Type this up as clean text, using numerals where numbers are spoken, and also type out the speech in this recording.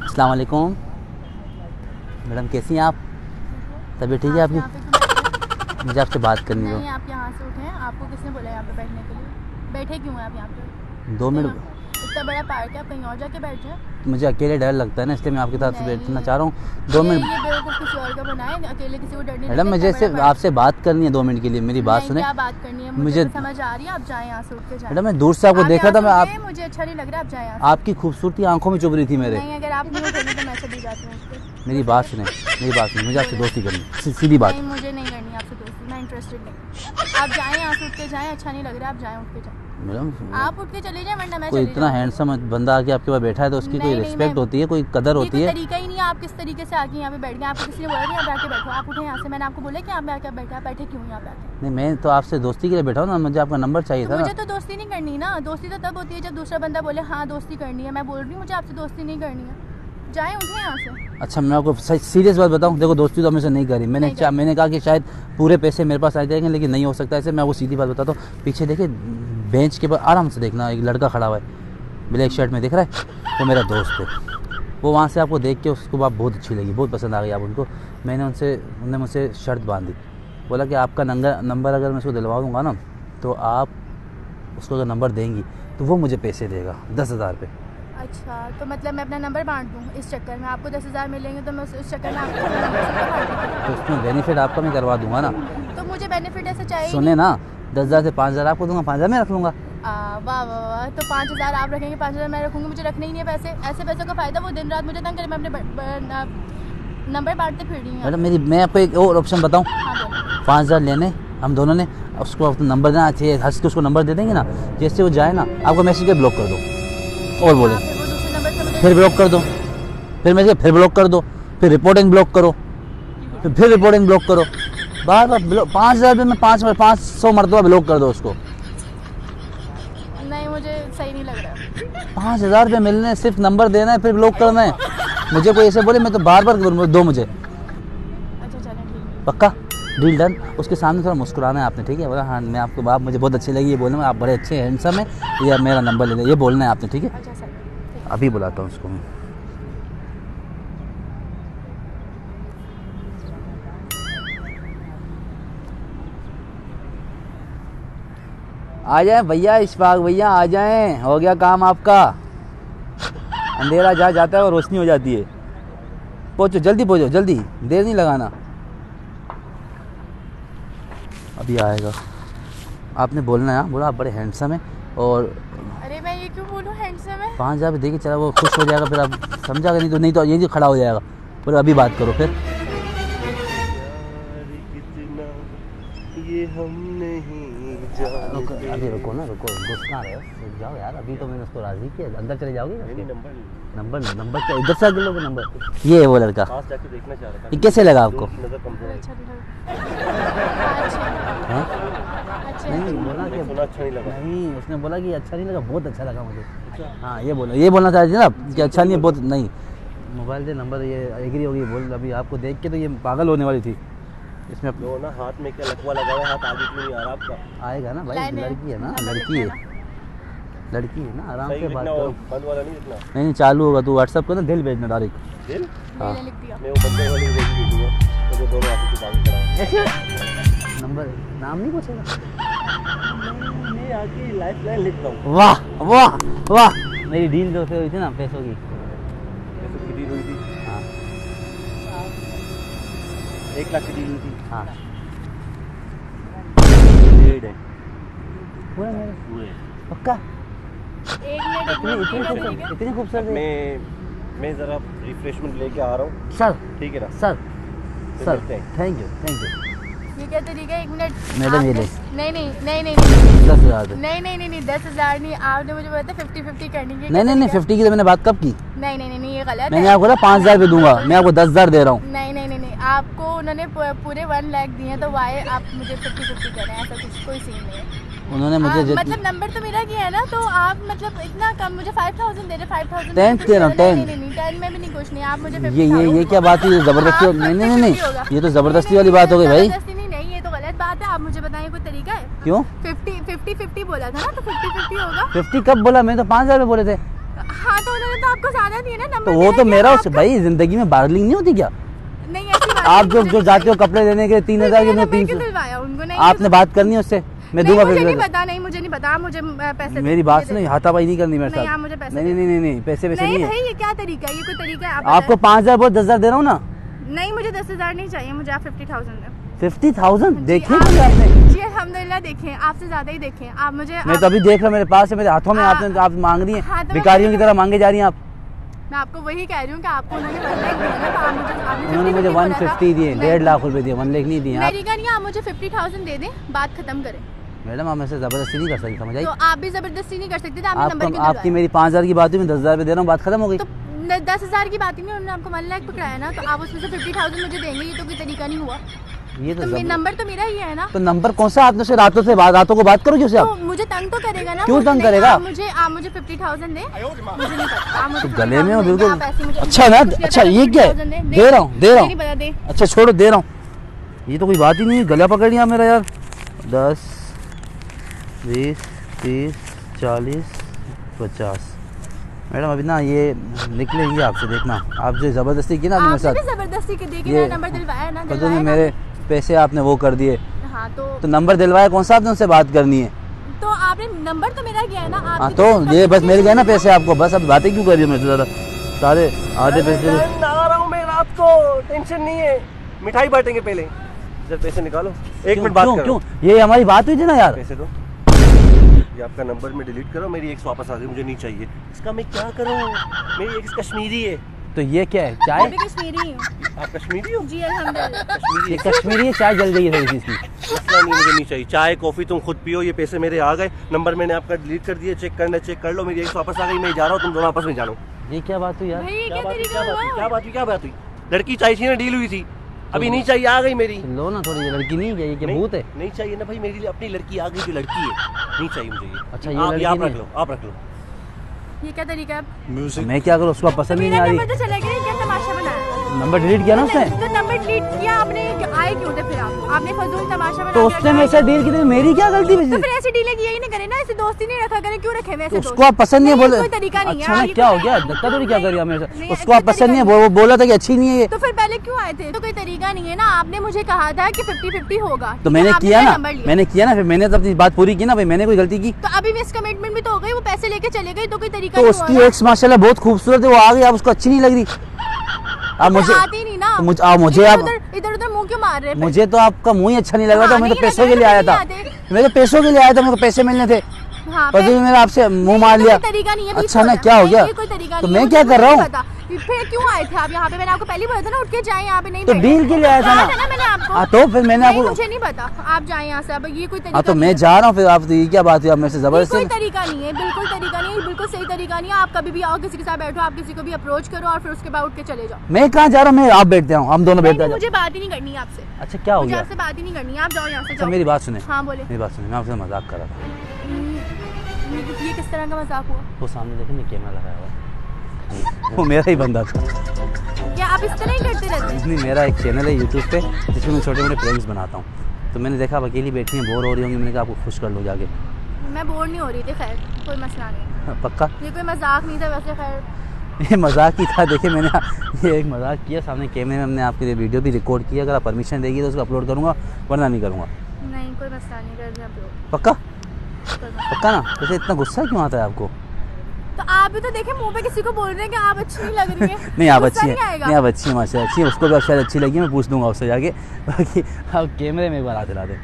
अस्सलाम वालेकुम मैडम, कैसी हैं आप? तबीयत ठीक है आपकी? मुझे आपसे बात करनी है। नहीं, आप यहाँ से उठे हैं। आपको किसने बोला यहाँ पे बैठने के लिए? बैठे क्यों हैं आप यहाँ पे? 2 मिनट। इतना बड़ा पार्क है, आप कहीं और जाके बैठ जाए। मुझे अकेले डर लगता है ना, इसलिए मैं आपके साथ बैठना चाह रहा हूँ। 2 मिनट। ये बेवकूफ़ किसी और का बनाए, अकेले किसी को डर नहीं। मैडम मुझे सिर्फ आपसे बात करनी है 2 मिनट के लिए, मेरी बात सुने। क्या बात करनी है? मुझे समझ आ रही है, आप जाएं यहाँ से उठ के जाएं। मैडम मैं दूर से आपको देखा था, मैं आप मुझे अच्छा नहीं लग रहा, आप जाएं यहाँ से। आपकी खूबसूरती आंखों में चुभ रही थी मेरे। नहीं, अगर आप नहीं उठेंगे तो मैं चली जाती हूँ। मेरी बात सुने, मुझे आपसे दोस्ती करनी, सीधी बात। नहीं, मुझे नहीं करनी आपसे दोस्ती, मैं इंटरेस्टेड नहीं। आप जाएं यहाँ से उठ के जाएं, अच्छा नहीं लग रहा, आप जाएं उठ के जाएं। मैडम आप उठ के चले जाएं, वरना मैं कोई इतना हैंडसम बंदा आके आपके पास बैठा है तो उसकी कोई रिस्पेक्ट होती है, कोई कदर होती है। तरीका ही नहीं है। आप किस तरीके से आके यहाँ पे बैठ गए? आपको किसी ने बोला नहीं आप आके बैठो, आप उठे यहाँ से। मैंने आपको बोला कि आप आके बैठे, आप बैठे क्यों यहाँ पे आके? नहीं, मैं तो आपसे दोस्ती के लिए बैठा हूँ ना, मुझे आपका नंबर चाहिए था। मुझे तो दोस्ती नहीं करनी ना। दोस्ती तो तब होती है जब दूसरा बंदा बोले हाँ दोस्ती करनी है। मैं बोल रही हूँ मुझे आपसे दोस्ती नहीं करनी है, जाएं उठे यहाँ से। अच्छा मैं आपको सीरियस बात बताऊं, देखो दोस्ती तो हमेशा नहीं करी मैंने। मैंने कहा कि शायद पूरे पैसे मेरे पास आ जाएंगे, लेकिन नहीं हो सकता ऐसे। मैं आपको सीधी बात बताता हूँ, पीछे देखिए बेंच के पास आराम से देखना, एक लड़का खड़ा हुआ है ब्लैक शर्ट में, दिख रहा है? वो मेरा दोस्त है। वो वहाँ से आपको देख के उसको आप बहुत अच्छी लगी, बहुत पसंद आ गई आप उनको। उन्होंने मुझसे शर्त बांधी, बोला कि आपका नंबर अगर मैं उसको दिलवा दूँगा ना, तो आप उसको अगर नंबर देंगी तो वो मुझे पैसे देगा 10,000 रुपये। अच्छा, तो मतलब मैं अपना नंबर बांट दूँ इस चक्कर में? आपको 10,000 मिलेंगे तो मैं उस चक्कर में आपको तो उसमें बेनिफिट आपका मैं करवा दूंगा ना। तो मुझे बेनिफिट ऐसे चाहिए। सुने ना, 10,000 से 5,000 आपको दूंगा, 5,000 मैं रख लूँगा। वाह वाह वाह, तो 5,000 आप रखेंगे, 5,000 मैं रखूँगी। मुझे रखने ही नहीं है पैसे। ऐसे पैसों का फ़ायदा वो दिन रात मुझे तंग करे, मैं अपने नंबर बांटते फिर रही हूँ। मैडम मैं आपको एक और ऑप्शन बताऊँ। 5,000 लेने हम दोनों ने, उसको नंबर देना चाहिए, हंस के उसको नंबर दे देंगे ना, जैसे वो जाए ना आपको मैसेज कर ब्लॉक कर दो और बोले फिर ब्लॉक कर दो, फिर मैसेज फिर ब्लॉक कर दो, फिर रिपोर्टिंग ब्लॉक करो, फिर रिपोर्टिंग ब्लॉक करो, बार बार 5,000 रुपये में 500 मरतबा ब्लॉक कर दो उसको। नहीं, मुझे सही नहीं लग रहा। 5,000 रुपये मिलने, सिर्फ नंबर देना है फिर ब्लॉक करना है। मुझे कोई ऐसे बोले मैं तो बार बार दो मुझे। अच्छा चलें, ठीक। पक्का डील डन। उसके सामने थोड़ा मुस्कुराना है आपने, ठीक है? बोला हाँ मैं आपको, आप मुझे बहुत अच्छी लगी, ये बोलना आप बड़े अच्छे हैंडसम है, या मेरा नंबर ले लें, ये बोलना है आपने, ठीक है? अच्छा सर, अभी बुलाता हूँ उसको मैं। आ जाए भैया, इशफाक भैया आ जाएं, हो गया काम आपका। अंधेरा जहाँ जाता है और रोशनी हो जाती है। पहुँचो जल्दी, पहुँचो जल्दी, देर नहीं लगाना। अभी आएगा। आपने बोलना है, बोला आप बड़े हैंडसम है। और अरे मैं ये क्यों बोलूँ हैंडसम है? 5,000 रुपये देखिए, चला वो खुश हो जाएगा, फिर आप समझागा, नहीं तो ये खड़ा हो जाएगा। बोले अभी बात करो फिर। ये हम नहीं अभी रुको ना, रुको, गुस्सा रहे हो, रुक जाओ यार। अभी तो मैंने उसको राजी किया, अंदर चले जाओगे? नंबर क्या इधर से आगे लोगे नंबर? ये है वो लड़का, जाके देखना चाह रहा था। ये कैसे लगा आपको? अच्छा नहीं बोला कि अच्छा नहीं लगा। नहीं, उसने बोला कि अच्छा नहीं लगा, बहुत अच्छा लगा मुझे। हाँ ये बोलना चाहते थे ना कि अच्छा नहीं है, बहुत नहीं। मोबाइल दे, नंबर, ये एग्री होगी बोल। अभी आपको देख के तो ये पागल होने वाली थी। इसमें लो ना, हाथ में क्या लकवा लगा हुआ है, हाथ आगे क्यों नहीं आ रहा आपका? आएगा ना भाई, लड़की है ना, लड़की है ना, आराम से बात करो। बंद वाला नहीं इतना। नहीं चालू होगा, तू व्हाट्सएप कर ना, दिल भेजना डायरेक्ट। दिल? हाँ लिख दिया। मैं वो बंदे वाली भेज दूंगा, तो दोनों आपस में बात कराएंगे। ऐसे नंबर, नाम नहीं पूछेगा? मैं आके लाइफलाइन लिखता हूँ। वाह वाह वाह, मेरी डील जो हुई थी ना पैसों की, पैसों की डील हुई थी। हाँ 1 लाख की डील हुई थी। हाँ डेढ़ है पूरा मेरे पूरे। पक्का? एक मिनट, इतनी खूबसूरत है। मैं ज़रा रिफ्रेशमेंट लेके आ रहा हूँ। सर ठीक है ना सर सर, मिलते हैं। Thank you. ये क्या तरीका है? 1 मिनट मैडम ये ले। नहीं 10,000 नहीं 10,000 नहीं। आपने मुझे बोला था 50-50 करनी है। नहीं 50 की तो मैंने बात कब की? नहीं ये गलत है। मैंने आपको बोला 5,000 रुपये दूंगा, मैं आपको 10,000 दे रहा हूँ। नहीं आपको उन्होंने पूरे 1 लाख दिए हैं, तो वाई आप मुझे 50-50 करें, ऐसा कुछ कोई सीन नहीं है। उन्होंने मुझे मतलब नंबर तो मेरा किया है ना, तो आप मतलब इतना कम, मुझे 5,000 दे रहे, 5,000 10 दे रहा हूँ, 10 में भी नहीं, कुछ नहीं। आप मुझे ये क्या बात हुई? जबरदस्ती? नहीं ये तो जबरदस्ती वाली बात हो गई भाई। नहीं, ये तो गलत बात है। आप मुझे बताइए कोई तरीका है? क्यों? 50-50 बोला था ना, तो 50-50 होगा। 50 कब बोला? मैं तो 5,000 रुपये बोले थे। हाँ तो उन्होंने तो आपको ज्यादा दिए ना नंबर। तो वो तो मेरा भाई जिंदगी में बार्गेनिंग नहीं होती क्या? नहीं ऐसी बात आप जो जाते हो कपड़े लेने के 3000 के 300, दिलवाया उनको नहीं। आपने बात करनी है उससे, मैं दूंगा मुझे नहीं फिर। पता, नहीं मुझे नहीं पता, मुझे पैसे मेरी बात सुनो, हाथापाई नहीं करनी मेरे नहीं, साथ। आप मुझे पैसे नहीं नहीं नहीं पैसे वैसे नहीं भाई है। ये क्या तरीका है, ये कोई तरीका है? आप आपको 5000 बहुत 10,000 दे रहा हूँ ना। नहीं मुझे 10,000 नहीं चाहिए, मुझे आप 50,000 दें। 50,000 देखे आप- आपने? जी अल्हम्दुलिल्लाह देखें, आपसे ज्यादा ही देखें आप मुझे। मैं तो अभी देख रहा हूँ, मेरे पास है, मेरे हाथों में आपने आप मांग रही हाँ, हैं, तो भिखारियों की तरह मांगे जा रही हैं आप। मैं आपको वही कह रही हूँ कि आपको उन्होंने 1 लाख दिया ना, तो आप मुझे उन्होंने मुझे 150 दिए, 1.5 लाख रुपए दिए, 1 लाख नहीं दिए आप। तरीका नहीं है, आप मुझे 50,000 दे दें, बात खत्म करें। मैडम आप ऐसे जबरदस्ती नहीं कर सकती, समझ आई? तो आप भी जबरदस्ती नहीं कर सकते थे, आपने नंबर क्यों आपकी दिलवाया? मेरी 5000 की बात हुई, मैं 10,000 रुपए दे रहा हूँ, बात खत्म हो गई। तो 10,000 की बात ही नहीं, उन्होंने आपको 1 लाख पकड़ाया ना, तो आप उसमें से 50,000 मुझे देंगे, ये तो कोई तरीका नहीं हुआ। ये तो नंबर तो मेरा ही है ना। तो नंबर कौन सा? आपने से रातों को बात करोगे उससे तो आप? मुझे तंग तो करेगा ना। क्यों वो तंग नहीं, करेगा? आप मुझे 50,000 दें, मुझे नहीं पता, आप मुझे तो गले में हो 50,000 देंगे, बिल्कुल। आप ऐसे मुझे- अच्छा ना, अच्छा ये क्या है? 50,000 दें, दे रहा हूँ मुझे नहीं पता, दें। अच्छा छोड़ो, दे रहा हूँ। ये तो कोई बात ही नहीं है, गला पकड़ लिया मेरा यार। 10 20 30 40 50। मैडम अभी ना ये निकलेंगे आपसे, देखना आप जो जबरदस्ती की ना मेरे आपने साथ। भी जबरदस्ती की, देखिए ये मेरा नंबर दिलवाया ना, पता नहीं दिलवाया ना। मेरे पैसे आपने वो कर दिए, हाँ तो नंबर दिलवाया कौन सा आपने उनसे बात करनी है? तो आपने नंबर तो मेरा गया है ना। हाँ तो ये बस मिल गए ना पैसे आपको, बस अब बातें क्यों कर रही हो मेरे से ज़्यादा? सारे आधे पैसे आ रहा हूँ मैं रात को, टेंशन नहीं है, मिठाई बांटेंगे पहले। जरा पैसे निकालो, 1 मिनट बात क्यों करो। क्यों ये हमारी बात हुई थी ना यार। पैसे दो, ये आपका नंबर में डिलीट करो, मेरी एक्स वापस आ गई, मुझे नहीं चाहिए। इसका मैं क्या करूँ, मेरी एक्स कश्मीरी है। तो ये क्या है, चाय? मैं भी कश्मीरी हूँ। आप कश्मीरी हो? जी अल्हम्दुलिल्लाह। कश्मीरी ये है। कश्मीरी है, चाय जल गई है थोड़ी सी इसकी। मसला नहीं, मुझे नहीं चाहिए चाय कॉफी, तुम खुद पियो। ये पैसे मेरे आ गए, नंबर मैंने आपका डिलीट कर दिया, चेक करना चेक कर लो, मेरी एक्स वापस आ गई, मैं जा रहा हूँ, तुम दोनों आपस में जानो। ये क्या बात हुई यार? भाई ये क्या क्या बात हुई, तरीका क्या बात हुई, हुआ? क्या बात हुई, क्या बात हुई? लड़की चाहिए थी ना, डील हुई थी, अभी नहीं चाहिए, आ गई मेरी। लो ना थोड़ी, ये लड़की नहीं है, ये क्या भूत है? नहीं चाहिए ना भाई, मेरे लिए अपनी लड़की आ गई, जो लड़की है, नहीं चाहिए मुझे ये। अच्छा, ये आप लड़की आप नहीं रख है। लो, आप रख लो। ये क्या तरीका है? तो मैं क्या करूँ, उसको पसंद ही नहीं मेरा आ रही। नंबर तो चला गया, क्या तमाशा बनाया? नंबर डिलीट किया ना उसने। तो नंबर डिलीट किया आपने, आए क्यों थे फिर आप? आपने फजूल तमाशा बना तो के उसने रखा मेरे है। साथ डील की, तो मेरी क्या गलती तो वैसे? फिर ऐसी डीलें किया ही नहीं करे ना, ऐसे दोस्ती नहीं रखा करे, क्यों रखे वैसे तो दोस्त? उसको आप पसंद नहीं है, ये बोले कोई तरीका नहीं है। अच्छा ना, ये क्या कोई हो गया, तरीका धक्का थोड़ी क्या करिए मेरे नहीं, साथ? उसको आप कोई पसंद नहीं है, तरीका वो बोला था कि अच्छी नहीं है ये। तो फिर पहले क्यों आए थे? तो कोई तरीका नहीं है ना, आपने मुझे कहा था कि 50-50 होगा, तो मैंने आपने किया मेरा ना, नंबर लिया। मैंने किया ना, फिर मैंने तो अपनी बात पूरी की ना भाई, मैंने कोई गलती की? तो अभी मिस कमिटमेंट भी तो हो गई, वो पैसे लेके चले गए, तो कोई तरीका तो नहीं उसकी हुआ ना। एक्स माशाल्लाह बहुत खूबसूरत है, वो आ गई, आप उसको अच्छी नहीं लग रही? आप मुझे आती नहीं ना, तो मुझे आप इधर उधर मुंह क्यों मार रहे हैं? मुझे तो आपका मुंह ही अच्छा नहीं लग रहा था। हाँ, मैं तो नहीं पैसों लग के लिए रहा आया था, था, नहीं मैं तो पैसों के लिए आया था, मेरे को पैसे मिलने थे। हाँ, पर जो मैंने आपसे मुंह मार ये लिया। कोई तरीका नहीं है, अच्छा ना, क्या हो गया? ये कोई तरीका तो नहीं मैं है, क्या मुझे कर रहा नहीं हूँ? पता। फिर क्यों आए थे आप यहाँ पे? मैंने आपको पहले बोला था ना, उठ के जाए, यहाँ पे नहीं तो बैठे। डील के लिए आया था कहा ना। मैंने आपको। हाँ तो फिर मैंने नहीं, आपको, मुझे नहीं पता, आप जाए यहाँ से, अब ये कोई तरीका हाँ तो नहीं मैं है। जा रहा हूँ, फिर आप तो ये क्या बात हुई, आप मेरे से ये जबरदस्ती? कोई तरीका नहीं है, बिल्कुल तरीका नहीं है, बिल्कुल सही तरीका नहीं है। आप कभी भी आओ, किसी के साथ बैठो, आप किसी को भी अप्रोच करो और फिर उसके बाद उठ के चले जाओ। मैं कहाँ जा रहा हूँ, मैं आप बैठते हूँ, हम दोनों बैठते नहीं, हैं। मुझे बात ही नहीं करनी है आपसे। अच्छा क्या हो मुझे गया? आपसे बात ही नहीं करनी है, आप जाओ यहाँ से, अच्छा जाओ। मेरी बात सुने, हाँ बोले। मेरी बात सुने, मैं आपसे मजाक कर रहा था। ये किस तरह का मजाक हुआ? वो सामने देखे ना कैमरा लगाया हुआ, वो मेरा ही बंदा था। क्या आप इस तरह ही करते रहते हैं? नहीं, मेरा एक चैनल है यूट्यूब पे जिसमें मैं छोटे मोटे प्रैंक्स बनाता हूँ, तो मैंने देखा आप अकेली बैठी हैं, बोर हो रही होंगी, मैंने कहा आपको खुश कर लो जाके। मैं बोर नहीं हो रही थी, खैर कोई मसला नहीं। पक्का ये कोई मजाक नहीं था वैसे, खैर ये मजाक ही था। देखिए मैंने ये एक मजाक किया, सामने कैमरे में हमने आपके लिए वीडियो भी रिकॉर्ड किया, अगर आप परमिशन देगी तो उसको अपलोड करूँगा, वरना नहीं करूँगा। नहीं कोई मसला नहीं, कर दिया अपलोड। पक्का? कोई मसला पक्का ना? वैसे इतना गुस्सा क्यों आता है आपको? तो आप भी तो देखे मुंह पे किसी को बोल रहे हैं कि आप अच्छी नहीं लग रही है। नहीं आप गुस्सा अच्छी हैं, नहीं आएगा? नहीं आप अच्छी हैं, माशा अच्छी है, उसको भी शायद अच्छी लगी, मैं पूछ दूंगा उससे जाके। बाकी आप कैमरे में एक बार आ दिला दें।